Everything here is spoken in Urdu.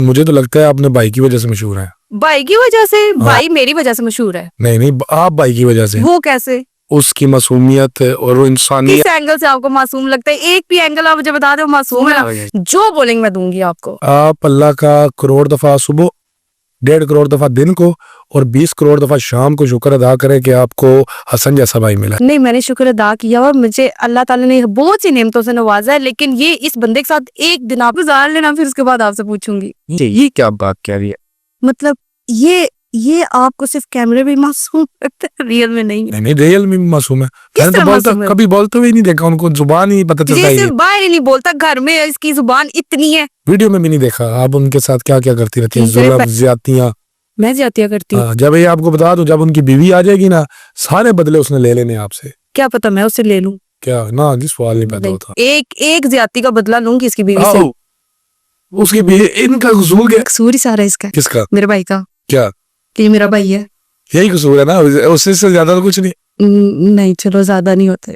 مجھے تو لگتا ہے اپنے بھائی کی وجہ سے مشہور ہے. بھائی کی وجہ سے؟ بھائی میری وجہ سے مشہور ہے. نہیں آپ بھائی کی وجہ سے. وہ کیسے؟ اس کی معصومیت اور وہ انسانیت. کس اینگل سے آپ کو معصوم لگتا ہے؟ ایک بھی اینگل آپ مجھے بتا دو معصوم ہے. جو بولیں گے میں دوں گی آپ کو. آپ اللہ کا کروڑ دفعہ صبح، 1.5 کروڑ دفعہ دن کو، اور 20 کروڑ دفعہ شام کو شکر ادا کرے کہ آپ کو حسن جیسا بھائی ملا. نہیں، میں نے شکر ادا کیا اور مجھے اللہ تعالیٰ نے بہت سی نعمتوں سے نوازا ہے، لیکن یہ اس بندے کے ساتھ ایک دن آپ گزار لینا، پھر اس کے بعد آپ سے پوچھوں گی. یہ کیا بات کہہ رہی ہے؟ مطلب یہ آپ کو صرف کیمرے میں معصوم لگتا ہے، ریئل میں نہیں. نہیں ریئل میں معصوم ہے. کس طرح معصوم ہے؟ کبھی بولتے ہوئے نہیں دیکھا ان کو، زبان ہی پتہ چلتا یہ ہے. صرف باہر ہی نہیں بولتا، گھر میں اس کی زبان اتنی ہے. ویڈیو میں بھی نہیں دیکھا. آپ ان کے ساتھ کیا کیا کرتی رہتی ہیں؟ ظلم، زیادتیاں. میں زیادتیاں کرتی ہوں؟ جب یہ آپ کو بتا دوں، جب ان کی بیوی آ جائے گی نا، سارے بدلے اس نے لے لینے آپ سے. کیا پتا میں اس سے لے لوں؟ کیا نا جس سوال نہیں پیدا ہوتا. ایک زیادتی کا بدلہ لوں گی اس کی بیوی سے. اس کی بیوی، ان کا قصور کیا؟ قصور ہی سارا اس کا. کس کا؟ میرے بھائی کا. کیا؟ کہ میرا بھائی ہے. یہی قصور ہے نا، اس سے زیادہ تو کچھ نہیں. نہیں چلو زیادہ نہیں ہوتے.